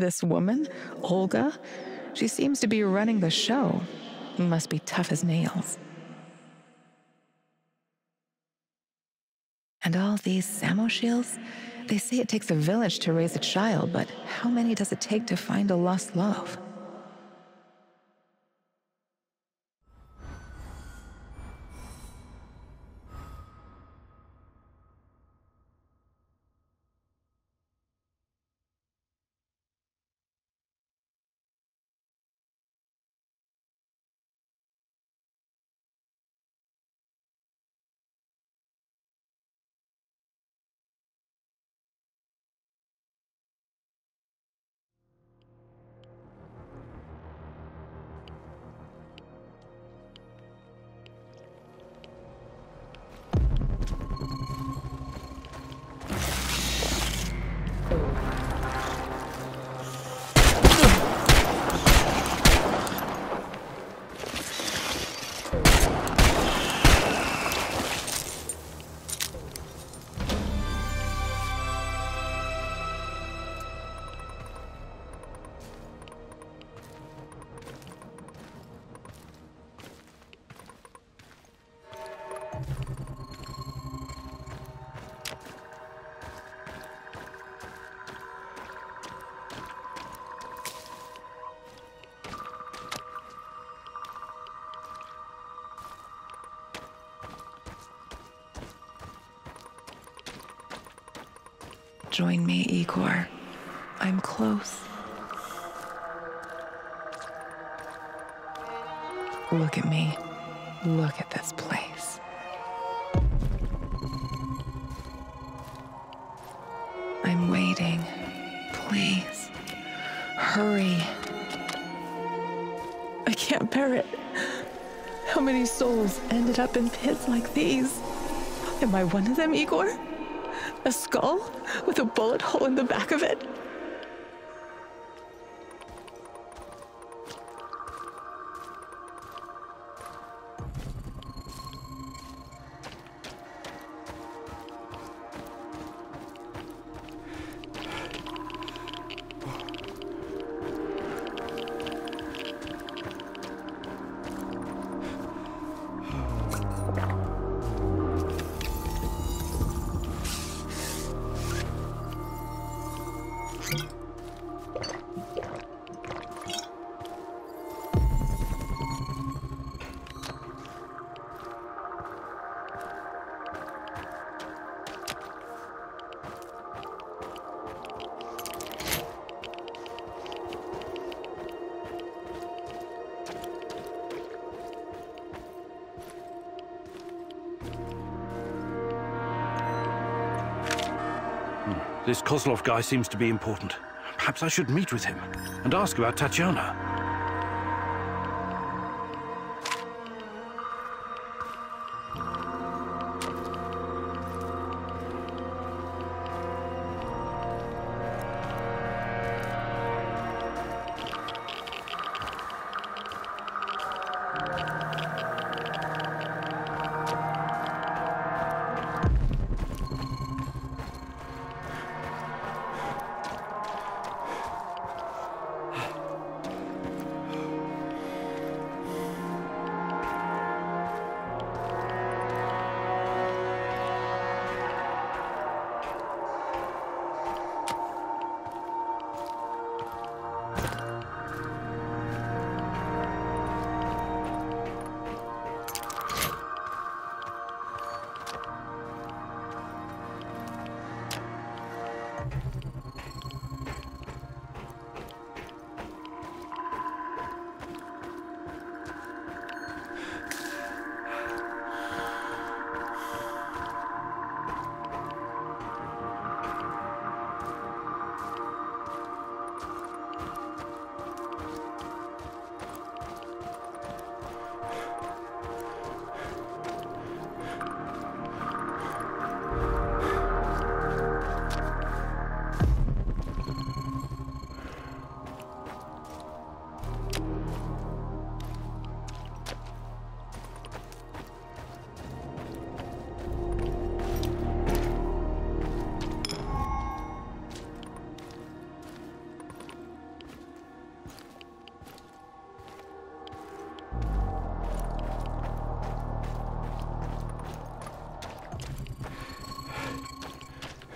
This woman, Olga, she seems to be running the show. Must be tough as nails. And all these Samoshils? They say it takes a village to raise a child, but how many does it take to find a lost love? Join me, Igor. I'm close. Look at me. Look at this place. I'm waiting. Please, hurry. I can't bear it. How many souls ended up in pits like these? Am I one of them, Igor? A skull with a bullet hole in the back of it? This Kozlov guy seems to be important. Perhaps I should meet with him and ask about Tatiana.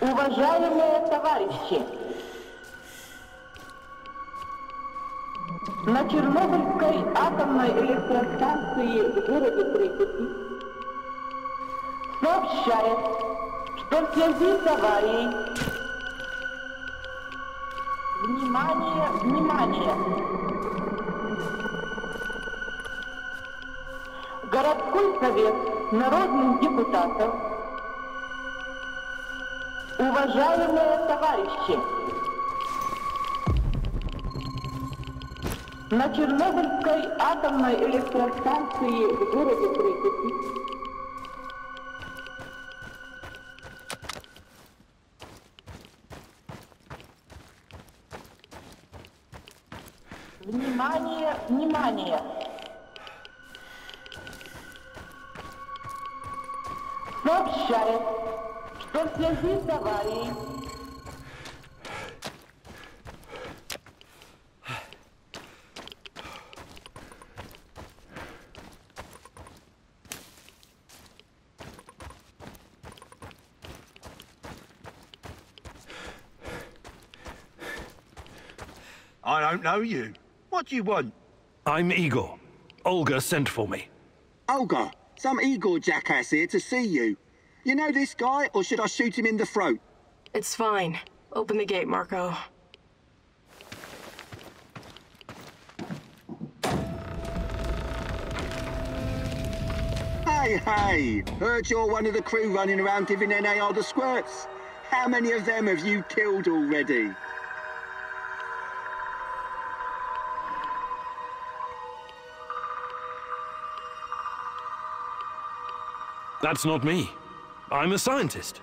Уважаемые товарищи, на Чернобыльской атомной электростанции в городе Припяти сообщает, что в связи с аварией внимание! Городской совет народных депутатов, уважаемые товарищи, на Чернобыльской атомной электростанции в городе Припяти Внимание! Сообщает, что в связи с аварией I don't know you. What do you want? I'm Igor. Olga sent for me. Olga, some Igor jackass here to see you. You know this guy, or should I shoot him in the throat? It's fine. Open the gate, Marco. Hey! Heard you're one of the crew running around giving NAR the squirts. How many of them have you killed already? That's not me. I'm a scientist.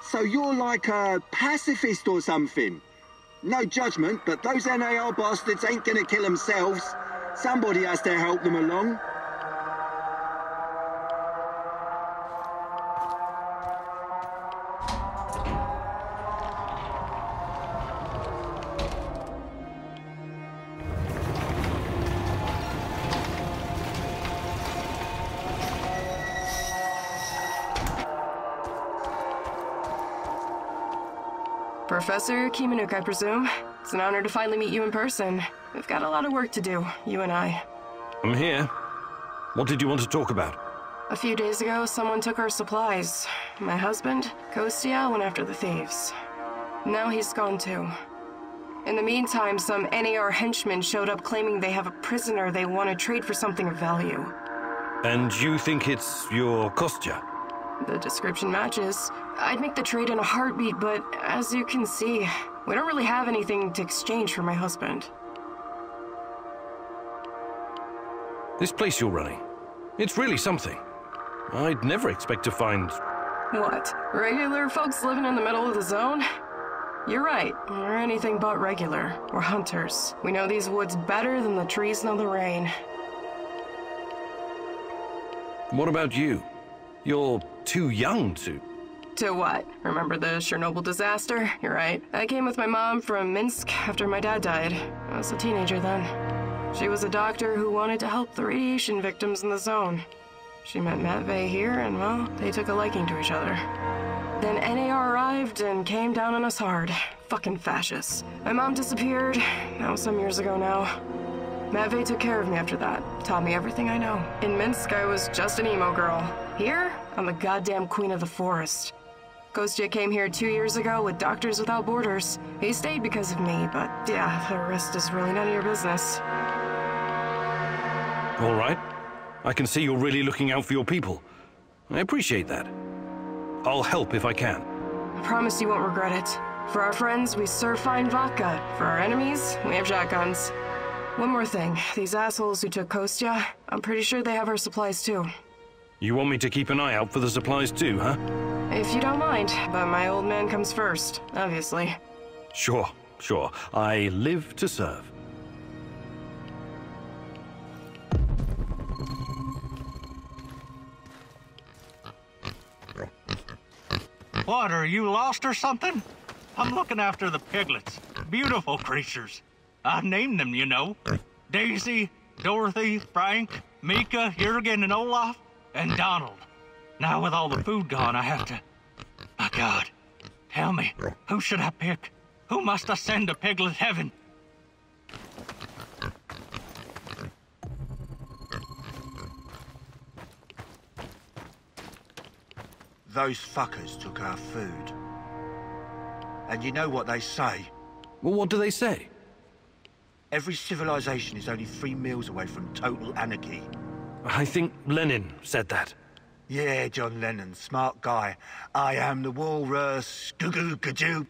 So you're like a pacifist or something? No judgment, but those NAR bastards ain't gonna kill themselves. Somebody has to help them along. Professor Kimanuk, I presume. It's an honor to finally meet you in person. We've got a lot of work to do, you and I. I'm here. What did you want to talk about? A few days ago, someone took our supplies. My husband, Kostya, went after the thieves. Now he's gone too. In the meantime, some NAR henchmen showed up claiming they have a prisoner they want to trade for something of value. And you think it's your Kostya? The description matches. I'd make the trade in a heartbeat, but as you can see, we don't really have anything to exchange for my husband. This place you're running, it's really something. I'd never expect to find... What? Regular folks living in the middle of the zone? You're right. We're anything but regular. We're hunters. We know these woods better than the trees know the rain. What about you? You're too young to... To what? Remember the Chernobyl disaster? You're right. I came with my mom from Minsk after my dad died. I was a teenager then. She was a doctor who wanted to help the radiation victims in the zone. She met Matvey here, and well, they took a liking to each other. Then NAR arrived and came down on us hard. Fucking fascists. My mom disappeared. That was some years ago now. Matvey took care of me after that. Taught me everything I know. In Minsk, I was just an emo girl. Here, I'm the goddamn queen of the forest. Kostya came here 2 years ago with Doctors Without Borders. He stayed because of me, but yeah, the rest is really none of your business. All right. I can see you're really looking out for your people. I appreciate that. I'll help if I can. I promise you won't regret it. For our friends, we serve fine vodka. For our enemies, we have shotguns. One more thing. These assholes who took Kostya, I'm pretty sure they have our supplies too. You want me to keep an eye out for the supplies too, huh? If you don't mind, but my old man comes first, obviously. Sure. I live to serve. What, are you lost or something? I'm looking after the piglets. Beautiful creatures. I've named them, you know. Daisy, Dorothy, Frank, Mika, Jurgen, and Olaf, and Donald. Now with all the food gone, I have to... My God. Tell me, who should I pick? Who must I send to Piglet Heaven? Those fuckers took our food. And you know what they say? Well, what do they say? Every civilization is only 3 meals away from total anarchy. I think Lenin said that. Yeah, John Lennon, smart guy. I am the walrus, goo-goo-gajoo.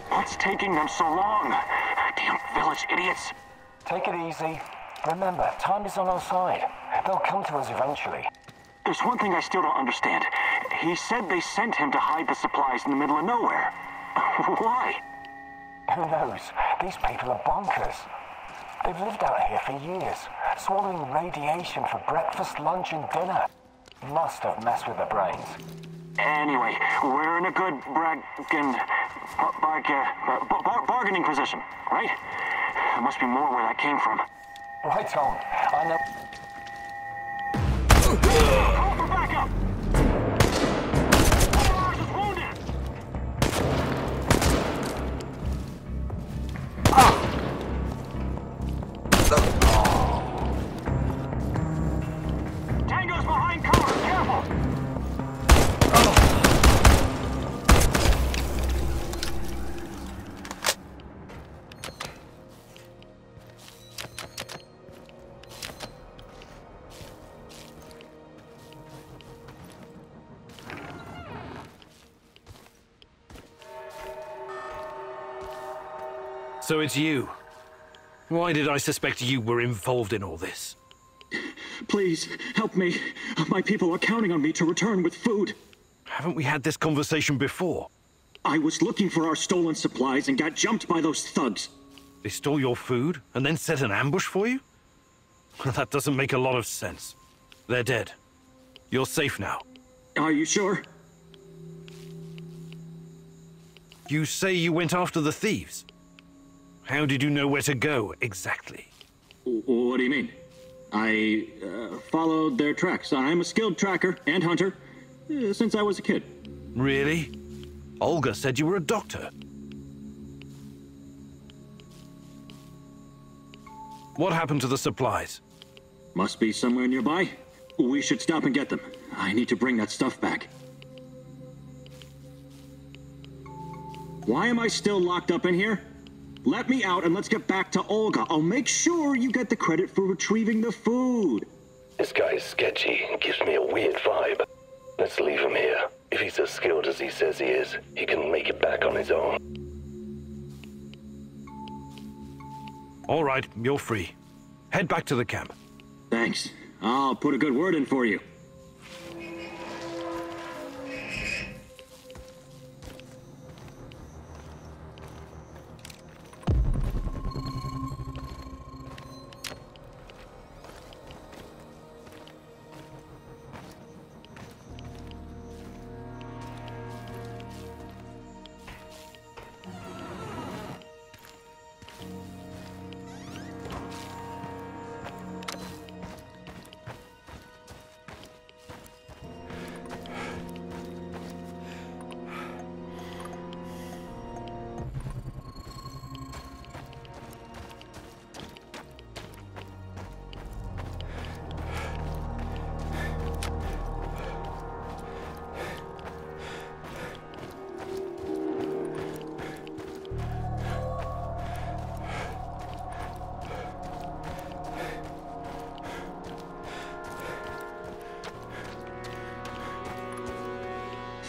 What's taking them so long? Damn village idiots. Take it easy. Remember, time is on our side. They'll come to us eventually. There's one thing I still don't understand. He said they sent him to hide the supplies in the middle of nowhere. Why? Who knows? These people are bonkers. They've lived out here for years, swallowing radiation for breakfast, lunch, and dinner. Must have messed with their brains. Anyway, we're in a good bargaining position, right? There must be more where that came from. Right on. I know. Call for backup! Ours is wounded! Tango's behind cover, careful! So it's you. Why did I suspect you were involved in all this? Please, help me. My people are counting on me to return with food. Haven't we had this conversation before? I was looking for our stolen supplies and got jumped by those thugs. They stole your food and then set an ambush for you? That doesn't make a lot of sense. They're dead. You're safe now. Are you sure? You say you went after the thieves. How did you know where to go, exactly? What do you mean? I followed their tracks. I'm a skilled tracker and hunter since I was a kid. Really? Olga said you were a doctor. What happened to the supplies? Must be somewhere nearby. We should stop and get them. I need to bring that stuff back. Why am I still locked up in here? Let me out and let's get back to Olga. I'll make sure you get the credit for retrieving the food. This guy is sketchy and gives me a weird vibe. Let's leave him here. If he's as skilled as he says he is, he can make it back on his own. All right, you're free. Head back to the camp. Thanks. I'll put a good word in for you.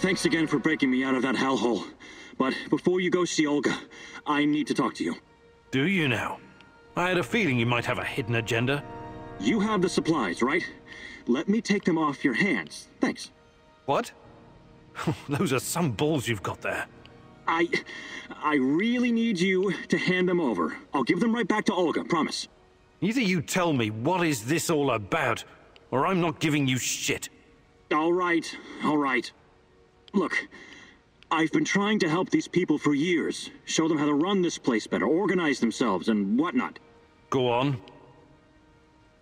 Thanks again for breaking me out of that hellhole. But before you go see Olga, I need to talk to you. Do you now? I had a feeling you might have a hidden agenda. You have the supplies, right? Let me take them off your hands. Thanks. What? Those are some balls you've got there. I really need you to hand them over. I'll give them right back to Olga, promise. Either you tell me what is this all about, or I'm not giving you shit. All right. Look, I've been trying to help these people for years. Show them how to run this place better, organize themselves, and whatnot. Go on.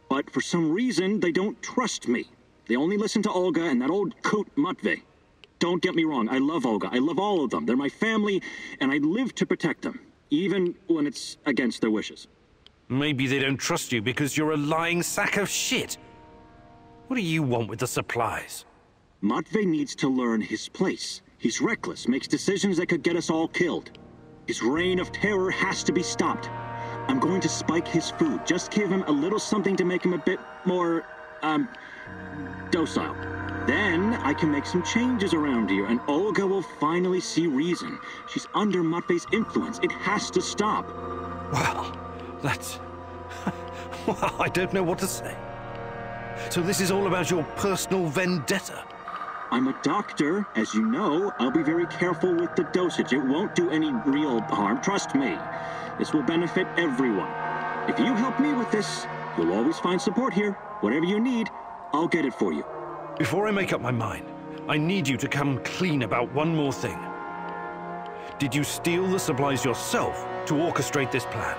But for some reason, they don't trust me. They only listen to Olga and that old coot Matvey. Don't get me wrong, I love Olga. I love all of them. They're my family, and I live to protect them, even when it's against their wishes. Maybe they don't trust you because you're a lying sack of shit. What do you want with the supplies? Matvey needs to learn his place. He's reckless, makes decisions that could get us all killed. His reign of terror has to be stopped. I'm going to spike his food. Just give him a little something to make him a bit more, docile. Then I can make some changes around here, and Olga will finally see reason. She's under Matvey's influence. It has to stop. Well, that's... well, I don't know what to say. So this is all about your personal vendetta? I'm a doctor, as you know. I'll be very careful with the dosage. It won't do any real harm, trust me. This will benefit everyone. If you help me with this, you'll always find support here. Whatever you need, I'll get it for you. Before I make up my mind, I need you to come clean about one more thing. Did you steal the supplies yourself to orchestrate this plan?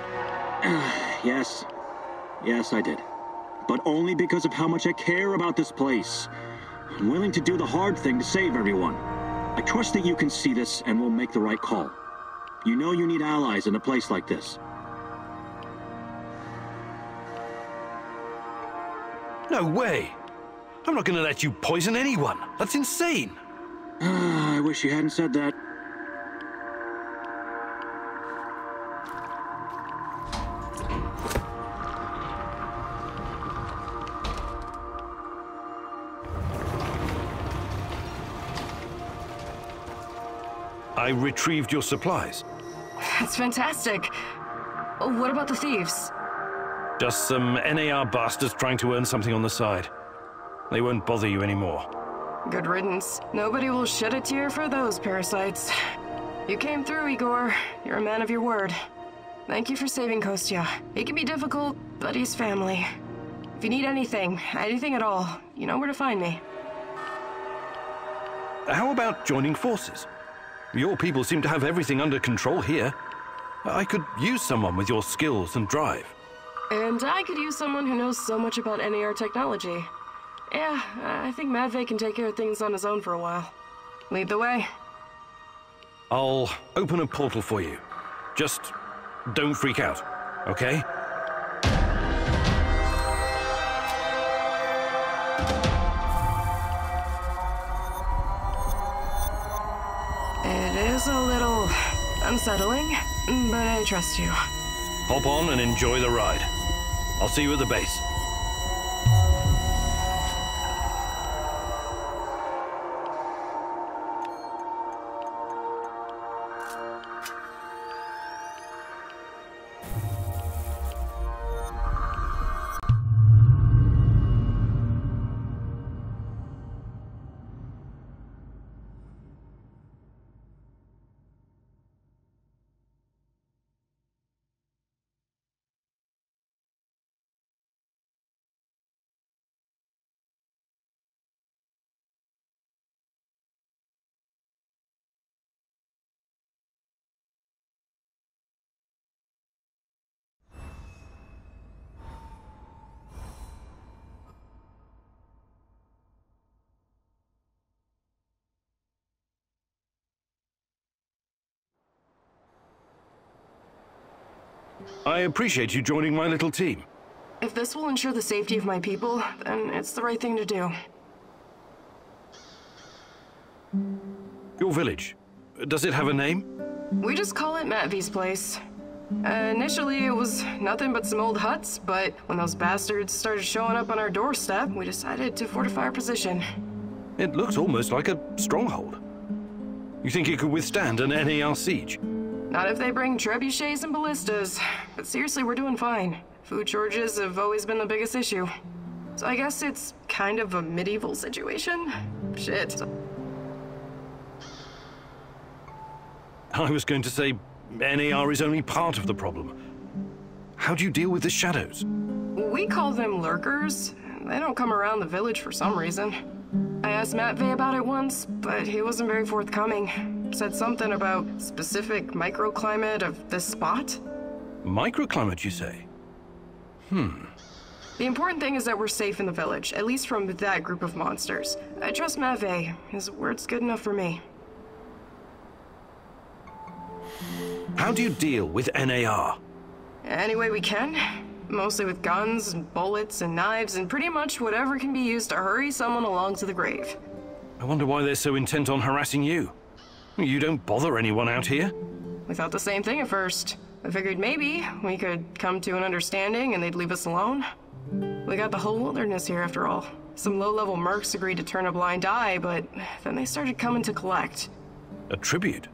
Yes. Yes, I did. But only because of how much I care about this place. I'm willing to do the hard thing to save everyone. I trust that you can see this and will make the right call. You know you need allies in a place like this. No way! I'm not gonna let you poison anyone. That's insane. I wish you hadn't said that. I retrieved your supplies. That's fantastic. What about the thieves? Just some NAR bastards trying to earn something on the side. They won't bother you anymore. Good riddance. Nobody will shed a tear for those parasites. You came through, Igor. You're a man of your word. Thank you for saving Kostya. He can be difficult, but he's family. If you need anything at all, you know where to find me. How about joining forces? Your people seem to have everything under control here. I could use someone with your skills and drive. And I could use someone who knows so much about NAR technology. Yeah, I think Matvey can take care of things on his own for a while. Lead the way. I'll open a portal for you. Just don't freak out, okay? It is a little unsettling, but I trust you. Hop on and enjoy the ride. I'll see you at the base. I appreciate you joining my little team. If this will ensure the safety of my people, then it's the right thing to do. Your village, does it have a name? We just call it Matvey's place. Initially, it was nothing but some old huts, but when those bastards started showing up on our doorstep, we decided to fortify our position. It looks almost like a stronghold. You think it could withstand an NAR siege? Not if they bring trebuchets and ballistas. But seriously, we're doing fine. Food shortages have always been the biggest issue. So I guess it's kind of a medieval situation? Shit. I was going to say NAR is only part of the problem. How do you deal with the shadows? We call them lurkers. They don't come around the village for some reason. I asked Matvey about it once, but he wasn't very forthcoming. Said something about specific microclimate of this spot. Microclimate, you say? The important thing is that we're safe in the village, at least from that group of monsters. I trust Matvey. His word's good enough for me. How do you deal with NAR? Any way we can. Mostly with guns and bullets and knives and pretty much whatever can be used to hurry someone along to the grave. I wonder why they're so intent on harassing you. You don't bother anyone out here. We thought the same thing at first. I figured maybe we could come to an understanding and they'd leave us alone. We got the whole wilderness here after all. Some low-level mercs agreed to turn a blind eye, but then they started coming to collect. A tribute?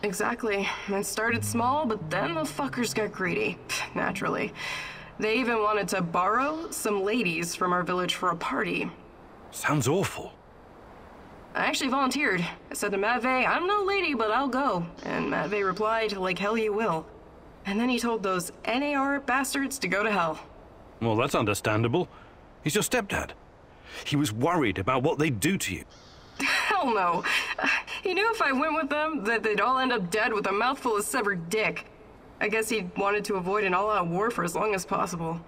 Exactly. It started small, but then the fuckers got greedy. Naturally. They even wanted to borrow some ladies from our village for a party. Sounds awful. I actually volunteered. I said to Matvey, I'm no lady, but I'll go. And Matvey replied, like hell you will. And then he told those NAR bastards to go to hell. Well, that's understandable. He's your stepdad. He was worried about what they'd do to you. Hell no. He knew if I went with them, that they'd all end up dead with a mouthful of severed dick. I guess he wanted to avoid an all-out war for as long as possible.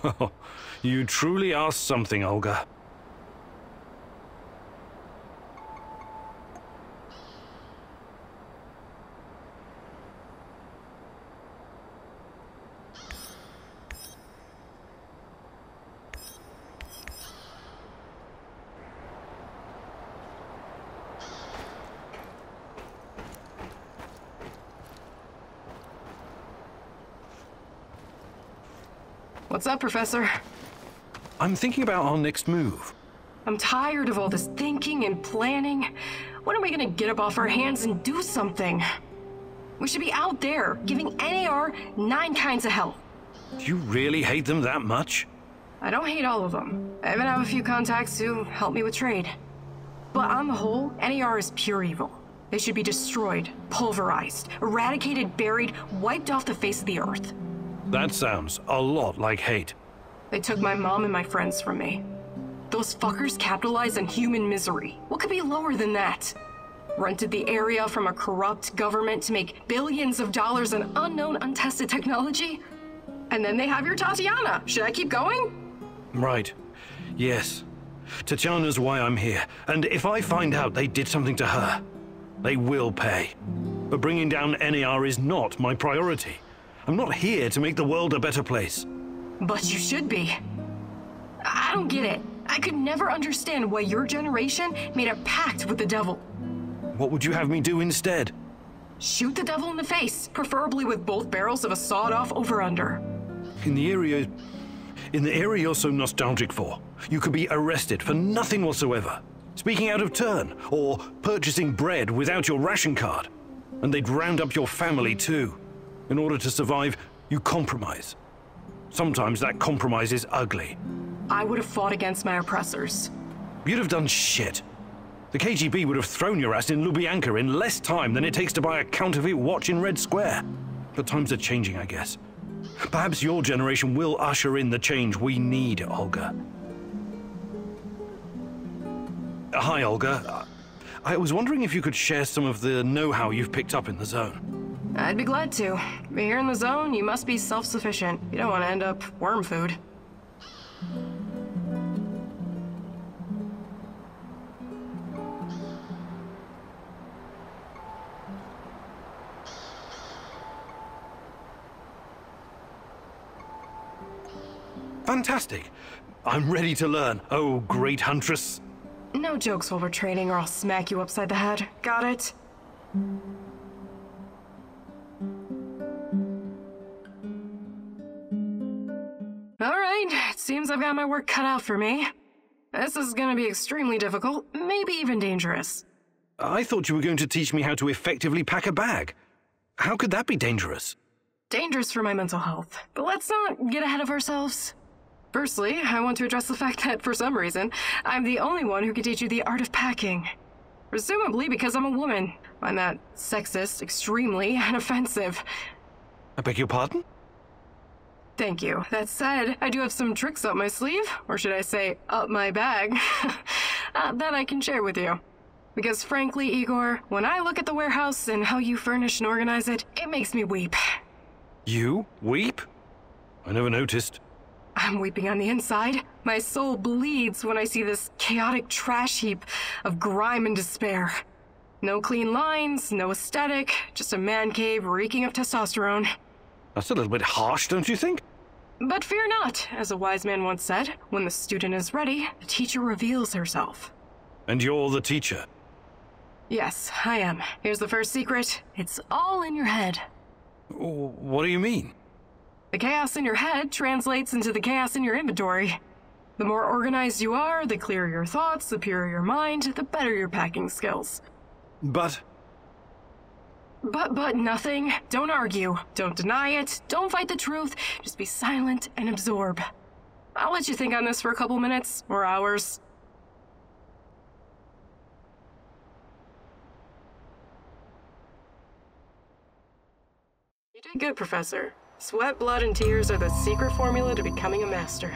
Well, you truly are something, Olga. What's up, Professor? I'm thinking about our next move. I'm tired of all this thinking and planning. When are we gonna get up off our hands and do something? We should be out there, giving NAR 9 kinds of hell. Do you really hate them that much? I don't hate all of them. I even have a few contacts who help me with trade. But on the whole, NAR is pure evil. They should be destroyed, pulverized, eradicated, buried, wiped off the face of the earth. That sounds a lot like hate. They took my mom and my friends from me. Those fuckers capitalized on human misery. What could be lower than that? Rented the area from a corrupt government to make billions of dollars on unknown, untested technology? And then they have your Tatiana. Should I keep going? Right. Yes. Tatiana's why I'm here. And if I find out they did something to her, they will pay. But bringing down NAR is not my priority. I'm not here to make the world a better place. But you should be. I don't get it. I could never understand why your generation made a pact with the devil. What would you have me do instead? Shoot the devil in the face, preferably with both barrels of a sawed-off over-under. In the area you're so nostalgic for, you could be arrested for nothing whatsoever. Speaking out of turn, or purchasing bread without your ration card. And they'd round up your family too. In order to survive, you compromise. Sometimes that compromise is ugly. I would have fought against my oppressors. You'd have done shit. The KGB would have thrown your ass in Lubyanka in less time than it takes to buy a counterfeit watch in Red Square. But times are changing, I guess. Perhaps your generation will usher in the change we need, Olga. Hi, Olga. I was wondering if you could share some of the know-how you've picked up in the zone. I'd be glad to. But here in the zone, you must be self-sufficient. You don't want to end up worm food. Fantastic. I'm ready to learn, oh great huntress. No jokes while we're trading or I'll smack you upside the head. Got it? Alright, it seems I've got my work cut out for me. This is gonna be extremely difficult, maybe even dangerous. I thought you were going to teach me how to effectively pack a bag. How could that be dangerous? Dangerous for my mental health. But let's not get ahead of ourselves. Firstly, I want to address the fact that, for some reason, I'm the only one who can teach you the art of packing. Presumably because I'm a woman. I'm that sexist, extremely, and offensive. I beg your pardon? Thank you. That said, I do have some tricks up my sleeve, or should I say, up my bag, that I can share with you. Because frankly, Igor, when I look at the warehouse and how you furnish and organize it, it makes me weep. You weep? I never noticed. I'm weeping on the inside. My soul bleeds when I see this chaotic trash heap of grime and despair. No clean lines, no aesthetic, just a man cave reeking of testosterone. That's a little bit harsh, don't you think? But fear not, as a wise man once said, when the student is ready, the teacher reveals herself. And you're the teacher? Yes, I am. Here's the first secret. It's all in your head. What do you mean? The chaos in your head translates into the chaos in your inventory. The more organized you are, the clearer your thoughts, the purer your mind, the better your packing skills. But nothing. Don't argue. Don't deny it. Don't fight the truth. Just be silent and absorb. I'll let you think on this for a couple minutes or hours. You did good, Professor. Sweat, blood, and tears are the secret formula to becoming a master.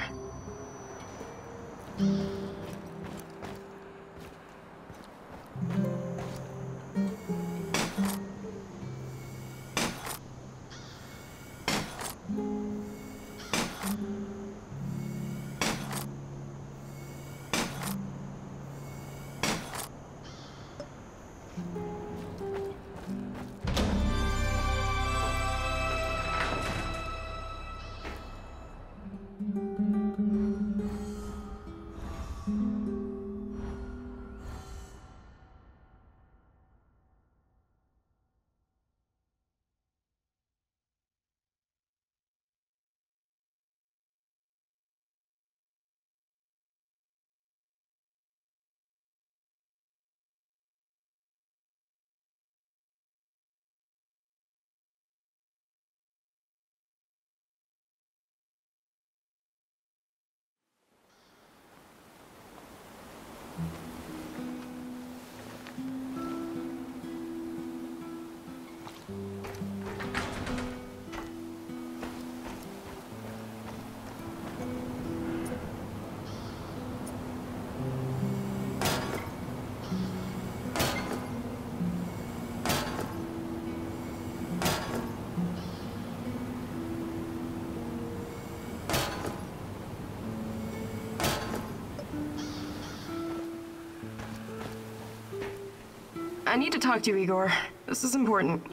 I need to talk to you, Igor. This is important.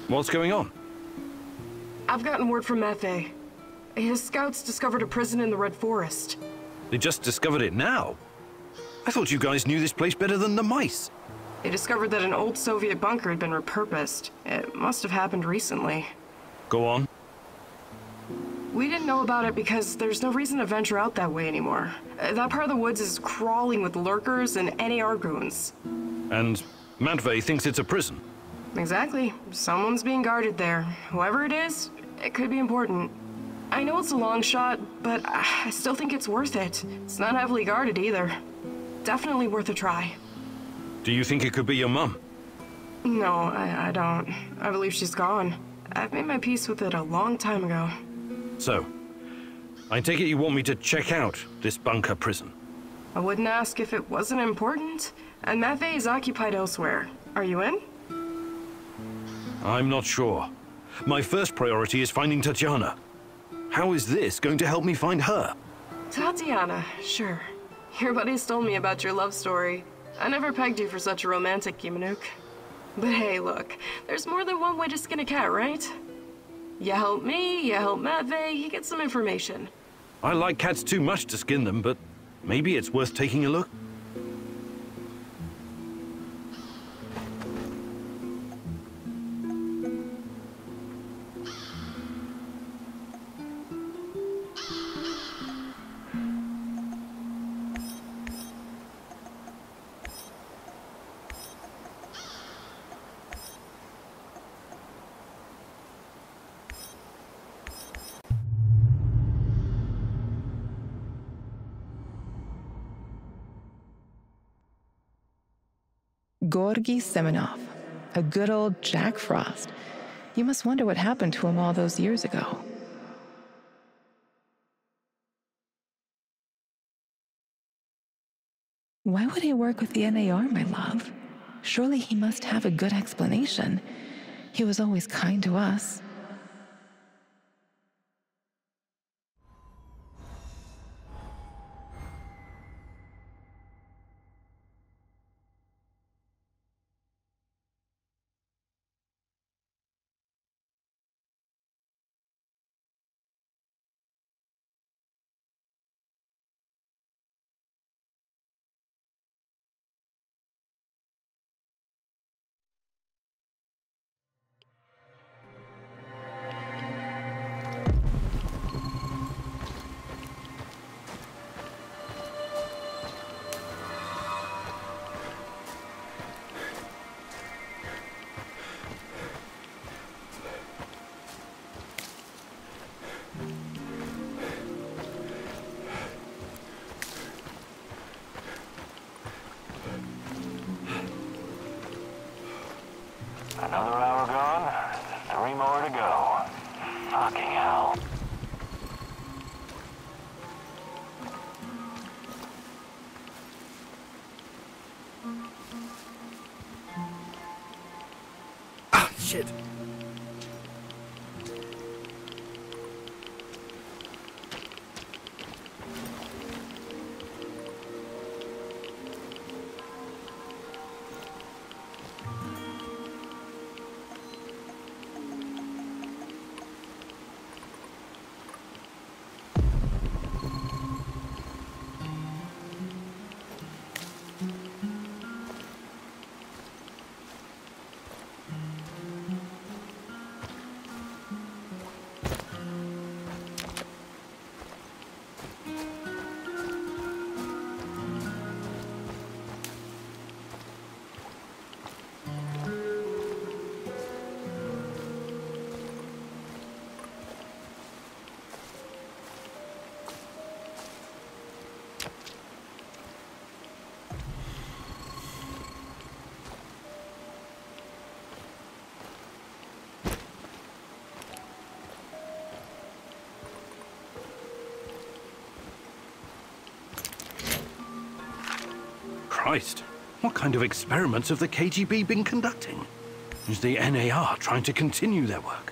What's going on? I've gotten word from Matvey. His scouts discovered a prison in the Red Forest. They just discovered it now? I thought you guys knew this place better than the mice. They discovered that an old Soviet bunker had been repurposed. It must have happened recently. Go on. We didn't know about it because there's no reason to venture out that way anymore. That part of the woods is crawling with lurkers and NAR goons. And Matvey thinks it's a prison. Exactly. Someone's being guarded there. Whoever it is, it could be important. I know it's a long shot, but I still think it's worth it. It's not heavily guarded either. Definitely worth a try. Do you think it could be your mum? No, I don't. I believe she's gone. I've made my peace with it a long time ago. So, I take it you want me to check out this bunker prison? I wouldn't ask if it wasn't important. And Matvey is occupied elsewhere. Are you in? I'm not sure. My first priority is finding Tatiana. How is this going to help me find her? Tatiana, sure. Your buddies told me about your love story. I never pegged you for such a romantic, Kimanuk. But hey, look, there's more than one way to skin a cat, right? You help me, you help Matvey, you get some information. I like cats too much to skin them, but maybe it's worth taking a look. Georgy Semenov, a good old Jack Frost. You must wonder what happened to him all those years ago. Why would he work with the NAR, my love? Surely he must have a good explanation. He was always kind to us. Another hour gone, 3 more to go. Fucking hell. Ah, shit. Christ, what kind of experiments have the KGB been conducting? Is the NAR trying to continue their work?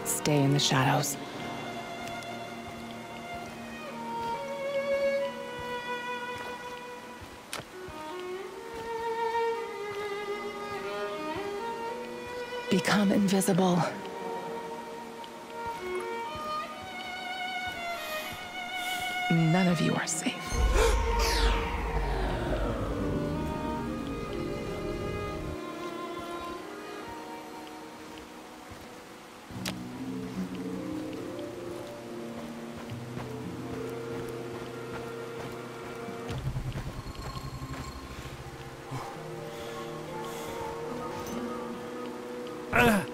Stay in the shadows. Become invisible. None of you are safe. Uh.